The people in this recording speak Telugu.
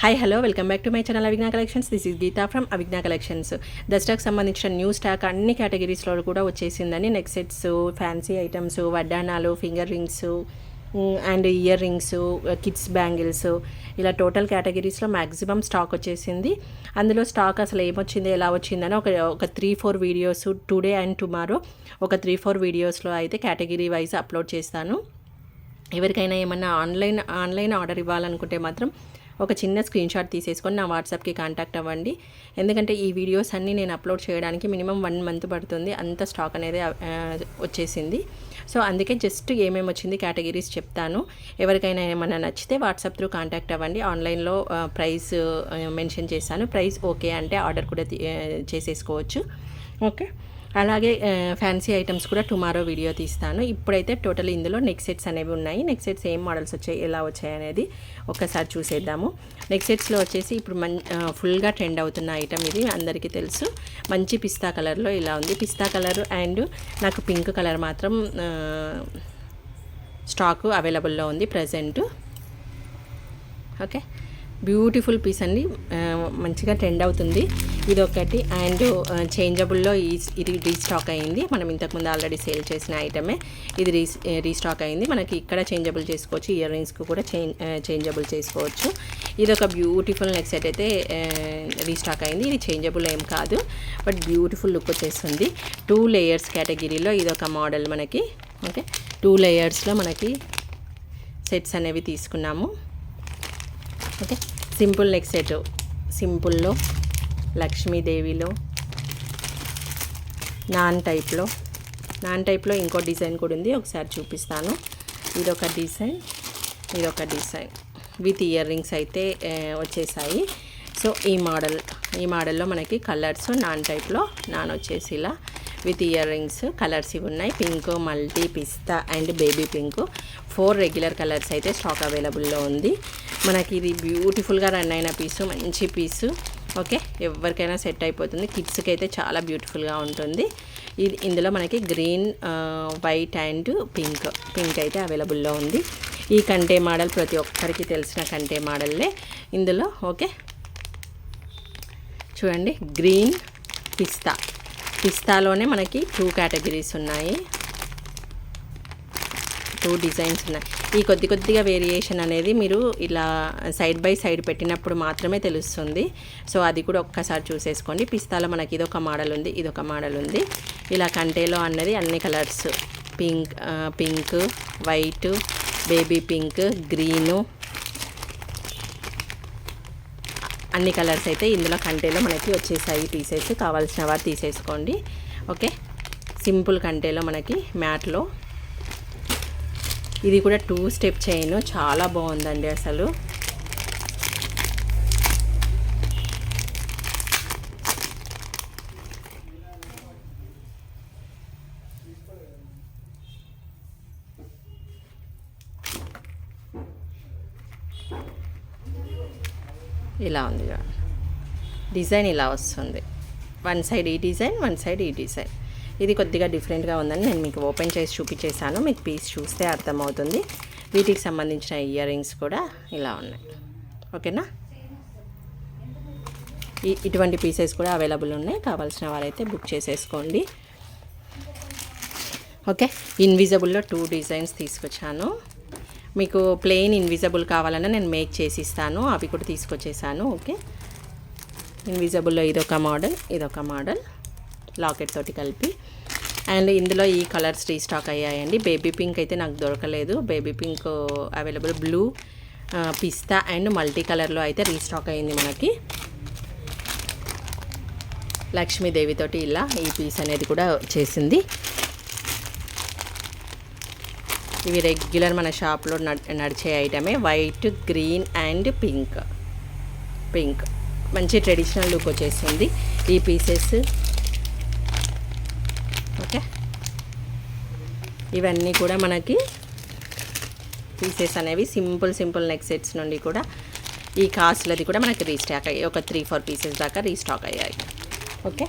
Hi hello welcome back to my channel Avigna collections. This is Geeta from Avigna collections. దసరాకు సంబంధించిన న్యూ స్టాక్ అన్ని కేటగిరీస్లో కూడా వచ్చేసిందని. నెక్ సెట్స్, ఫ్యాన్సీ ఐటమ్స్, వడ్డానాలు, finger rings and ear rings, kids bangles, ఇలా టోటల్ కేటగిరీస్లో మ్యాక్సిమం స్టాక్ వచ్చేసింది. అందులో స్టాక్ అసలు ఏమొచ్చింది, ఎలా వచ్చిందని ఒక 3-4 వీడియోస్ టుడే అండ్ టుమారో ఒక 3-4 వీడియోస్లో అయితే కేటగిరీ వైజ్ అప్లోడ్ చేస్తాను. ఎవరికైనా ఏమన్నా ఆన్లైన్ ఆర్డర్ ఇవ్వాలనుకుంటే మాత్రం ఒక చిన్న స్క్రీన్ షాట్ తీసేసుకొని నా వాట్సాప్కి కాంటాక్ట్ అవ్వండి. ఎందుకంటే ఈ వీడియోస్ అన్నీ నేను అప్లోడ్ చేయడానికి మినిమం 1 మంత్ పడుతుంది. అంత స్టాక్ అనేది వచ్చేసింది. సో అందుకే జస్ట్ ఏమేమి వచ్చింది కేటగిరీస్ చెప్తాను. ఎవరికైనా ఏమైనా నచ్చితే వాట్సాప్ త్రూ కాంటాక్ట్ అవ్వండి. ఆన్లైన్లో ప్రైస్ మెన్షన్ చేశాను. ప్రైస్ ఓకే అంటే ఆర్డర్ కూడా చేసేసుకోవచ్చు. ఓకే, అలాగే ఫ్యాన్సీ ఐటమ్స్ కూడా టుమారో వీడియో తీస్తాను. ఇప్పుడైతే టోటల్ ఇందులో నెక్ సెట్స్ అనేవి ఉన్నాయి. నెక్ సెట్స్ ఏం మోడల్స్ వచ్చాయి, ఎలా వచ్చాయి అనేది ఒక్కసారి చూసేద్దాము. నెక్ సెట్స్లో వచ్చేసి ఇప్పుడు ఫుల్గా ట్రెండ్ అవుతున్న ఐటమ్ ఇది, అందరికీ తెలుసు. మంచి పిస్తా కలర్లో ఇలా ఉంది. పిస్తా కలర్ అండ్ నాకు పింక్ కలర్ మాత్రం స్టాకు అవైలబుల్లో ఉంది ప్రజెంట్. ఓకే, బ్యూటిఫుల్ పీస్ అండి, మంచిగా ట్రెండ్ అవుతుంది. ఇది ఒకటి. అండ్ చేంజబుల్లో ఇది రీస్టాక్ అయింది. మనం ఇంతకుముందు ఆల్రెడీ సేల్ చేసిన ఐటమే ఇది రీస్టాక్ అయింది. మనకి ఇక్కడ చేంజబుల్ చేసుకోవచ్చు, ఇయర్ రింగ్స్కి కూడా చేంజబుల్ చేసుకోవచ్చు. ఇది ఒక బ్యూటిఫుల్ నెక్ సెట్ అయితే రీస్టాక్ అయింది. ఇది చేంజబుల్ ఏం కాదు, బట్ బ్యూటిఫుల్ లుక్ వచ్చేస్తుంది. 2 లేయర్స్ కేటగిరీలో ఇది ఒక మోడల్ మనకి. ఓకే, 2 లేయర్స్లో మనకి సెట్స్ అనేవి తీసుకున్నాము. ఓకే, సింపుల్ నెక్ సెట్, సింపుల్లో, లక్ష్మీదేవిలో, నాన్ టైప్లో ఇంకో డిజైన్ కూడా ఉంది, ఒకసారి చూపిస్తాను. ఇదొక డిజైన్ విత్ ఇయర్ రింగ్స్ అయితే వచ్చేసాయి. సో ఈ మోడల్లో మనకి కలర్స్ నాన్ వచ్చేసి ఇలా విత్ ఇయర్ రింగ్స్ కలర్స్ ఇవి ఉన్నాయి. Pink, multi, pista and baby pink, 4 regular colours అయితే స్టాక్ అవైలబుల్లో ఉంది. మనకి ఇది బ్యూటిఫుల్గా రన్ అయిన పీసు, మంచి పీసు. ఓకే, ఎవరికైనా సెట్ అయిపోతుంది. కిడ్స్కి అయితే చాలా బ్యూటిఫుల్గా ఉంటుంది. ఇందులో మనకి గ్రీన్, వైట్ అండ్ పింక్ అయితే అవైలబుల్లో ఉంది. ఈ కంటే మోడల్ ప్రతి ఒక్కరికి తెలిసిన కంటే మోడల్లే ఇందులో. ఓకే, చూడండి, గ్రీన్, పిస్తాలోనే మనకి 2 కేటగిరీస్ ఉన్నాయి, 2 డిజైన్స్ ఉన్నాయి. ఈ కొద్దిగా వేరియేషన్ అనేది మీరు ఇలా సైడ్ బై సైడ్ పెట్టినప్పుడు మాత్రమే తెలుస్తుంది. సో అది కూడా ఒక్కసారి చూసేసుకోండి. పిస్తాలో మనకి ఇదొక మోడల్ ఉంది. ఇలా కంటేలో అన్నది అన్ని colours, pink, white, baby pink, green, అన్ని కలర్స్ అయితే ఇందులో కంటేలో మనకి వచ్చేసాయి. పీసెస్ కావాల్సిన వారు తీసేసుకోండి. ఓకే, సింపుల్ కంటేలో మనకి మ్యాట్లో. ఇది కూడా 2 స్టెప్ చైన్, చాలా బాగుందండి అసలు. ఇలా ఉంది డిజైన్, ఇలా వస్తుంది. 1 సైడ్ ఈ డిజైన్, 1 సైడ్ ఈ డిజైన్. ఇది కొద్దిగా డిఫరెంట్గా ఉందని నేను మీకు ఓపెన్ చేసి చూపించేశాను. మీకు పీస్ చూస్తే అర్థమవుతుంది. వీటికి సంబంధించిన ఇయర్ రింగ్స్ కూడా ఇలా ఉన్నాయి. ఓకేనా, ఇటువంటి పీసెస్ కూడా అవైలబుల్ ఉన్నాయి. కావాల్సిన వారైతే బుక్ చేసేసుకోండి. ఓకే, ఇన్విజిబుల్లో 2 డిజైన్స్ తీసుకొచ్చాను. మీకు ప్లెయిన్ ఇన్విజిబుల్ కావాలన్నా నేను మేక్ చేసి ఇస్తాను, అవి కూడా తీసుకొచ్చేసాను. ఓకే, ఇన్విజిబుల్లో ఇదొక మోడల్ లాకెట్ తోటి కలిపి. అండ్ ఇందులో ఈ కలర్స్ రీస్టాక్ అయ్యాయండి. బేబీ పింక్ అయితే నాకు దొరకలేదు. Baby pink available. Blue, pista and multi కలర్లో అయితే రీస్టాక్ అయింది మనకి. లక్ష్మీదేవితోటి ఇలా ఈ పీస్ అనేది కూడా వచ్చేసింది. ఇవి రెగ్యులర్ మన షాప్లో నడిచే ఐటమే. వైట్, గ్రీన్ అండ్ పింక్ మంచి ట్రెడిషనల్ లుక్ వచ్చేసింది ఈ పీసెస్. ఓకే, ఇవన్నీ కూడా మనకి పీసెస్ అనేవి సింపుల్ నెక్ సెట్స్ నుండి కూడా ఈ కాస్ట్లది కూడా మనకి రీస్టాక్ అయ్యాయి. ఒక 3-4 పీసెస్ దాకా రీస్టాక్ అయ్యాయి. ఓకే,